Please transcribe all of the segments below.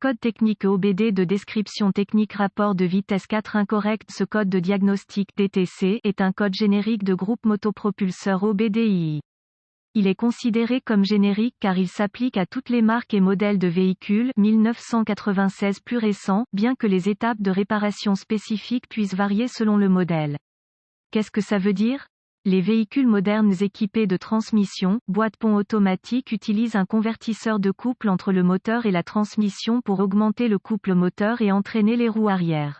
Code technique EOBD de description technique rapport de vitesse 4 incorrect. Ce code de diagnostic DTC est un code générique de groupe motopropulseur OBDII. Il est considéré comme générique car il s'applique à toutes les marques et modèles de véhicules 1996 plus récents, bien que les étapes de réparation spécifiques puissent varier selon le modèle. Qu'est-ce que ça veut dire ? Les véhicules modernes équipés de transmission, boîte-pont automatique utilisent un convertisseur de couple entre le moteur et la transmission pour augmenter le couple moteur et entraîner les roues arrière.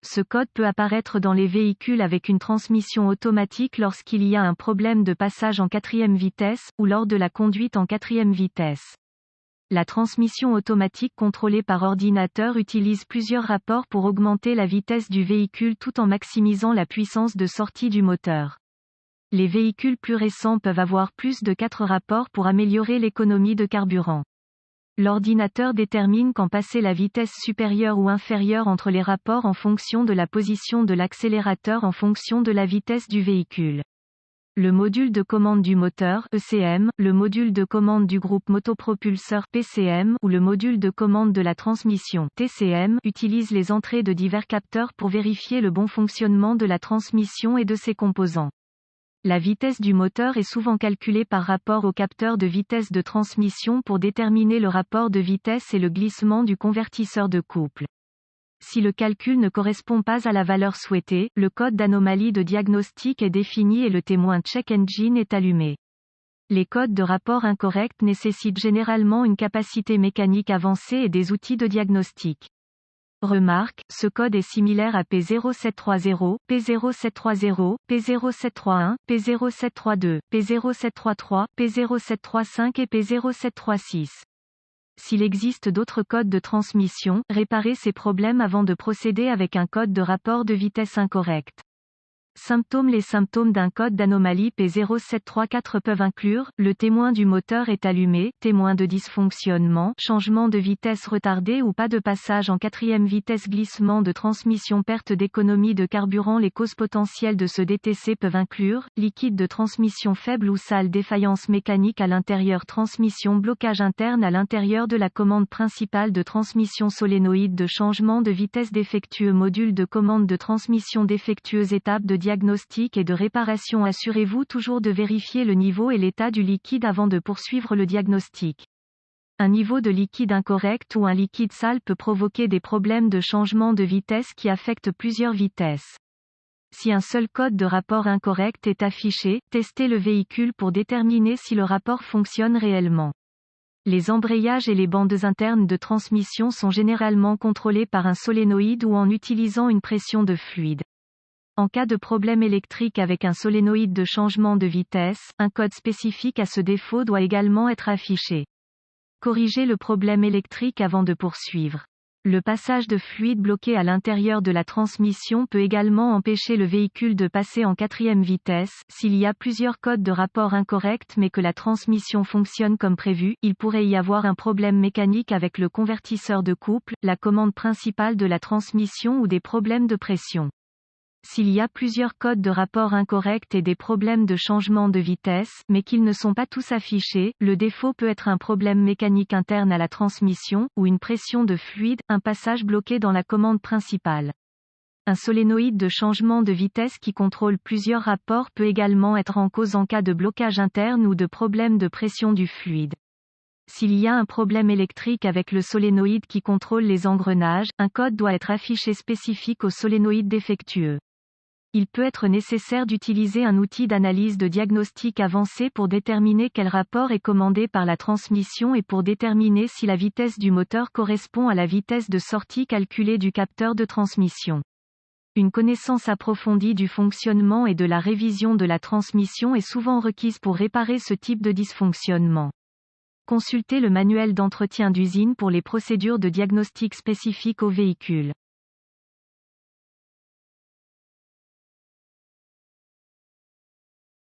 Ce code peut apparaître dans les véhicules avec une transmission automatique lorsqu'il y a un problème de passage en quatrième vitesse, ou lors de la conduite en quatrième vitesse. La transmission automatique contrôlée par ordinateur utilise plusieurs rapports pour augmenter la vitesse du véhicule tout en maximisant la puissance de sortie du moteur. Les véhicules plus récents peuvent avoir plus de 4 rapports pour améliorer l'économie de carburant. L'ordinateur détermine quand passer la vitesse supérieure ou inférieure entre les rapports en fonction de la position de l'accélérateur en fonction de la vitesse du véhicule. Le module de commande du moteur ECM, le module de commande du groupe motopropulseur PCM ou le module de commande de la transmission TCM utilise les entrées de divers capteurs pour vérifier le bon fonctionnement de la transmission et de ses composants. La vitesse du moteur est souvent calculée par rapport au capteur de vitesse de transmission pour déterminer le rapport de vitesse et le glissement du convertisseur de couple. Si le calcul ne correspond pas à la valeur souhaitée, le code d'anomalie de diagnostic est défini et le témoin check engine est allumé. Les codes de rapport incorrects nécessitent généralement une capacité mécanique avancée et des outils de diagnostic. Remarque, ce code est similaire à P0730, P0730, P0731, P0732, P0733, P0735 et P0736. S'il existe d'autres codes de transmission, réparez ces problèmes avant de procéder avec un code de rapport de vitesse incorrect. Symptômes. Les symptômes d'un code d'anomalie P0734 peuvent inclure, le témoin du moteur est allumé, témoin de dysfonctionnement, changement de vitesse retardé ou pas de passage en quatrième vitesse, glissement de transmission, perte d'économie de carburant. Les causes potentielles de ce DTC peuvent inclure, liquide de transmission faible ou sale, défaillance mécanique à l'intérieur, transmission, blocage interne à l'intérieur de la commande principale de transmission, solénoïde de changement de vitesse défectueux, module de commande de transmission défectueuse. Étape de diagnostic et de réparation. Assurez-vous toujours de vérifier le niveau et l'état du liquide avant de poursuivre le diagnostic. Un niveau de liquide incorrect ou un liquide sale peut provoquer des problèmes de changement de vitesse qui affectent plusieurs vitesses. Si un seul code de rapport incorrect est affiché, testez le véhicule pour déterminer si le rapport fonctionne réellement. Les embrayages et les bandes internes de transmission sont généralement contrôlés par un solénoïde ou en utilisant une pression de fluide. En cas de problème électrique avec un solénoïde de changement de vitesse, un code spécifique à ce défaut doit également être affiché. Corrigez le problème électrique avant de poursuivre. Le passage de fluide bloqué à l'intérieur de la transmission peut également empêcher le véhicule de passer en quatrième vitesse. S'il y a plusieurs codes de rapport incorrects mais que la transmission fonctionne comme prévu, il pourrait y avoir un problème mécanique avec le convertisseur de couple, la commande principale de la transmission ou des problèmes de pression. S'il y a plusieurs codes de rapport incorrects et des problèmes de changement de vitesse, mais qu'ils ne sont pas tous affichés, le défaut peut être un problème mécanique interne à la transmission, ou une pression de fluide, un passage bloqué dans la commande principale. Un solénoïde de changement de vitesse qui contrôle plusieurs rapports peut également être en cause en cas de blocage interne ou de problème de pression du fluide. S'il y a un problème électrique avec le solénoïde qui contrôle les engrenages, un code doit être affiché spécifique au solénoïde défectueux. Il peut être nécessaire d'utiliser un outil d'analyse de diagnostic avancé pour déterminer quel rapport est commandé par la transmission et pour déterminer si la vitesse du moteur correspond à la vitesse de sortie calculée du capteur de transmission. Une connaissance approfondie du fonctionnement et de la révision de la transmission est souvent requise pour réparer ce type de dysfonctionnement. Consultez le manuel d'entretien d'usine pour les procédures de diagnostic spécifiques au véhicule.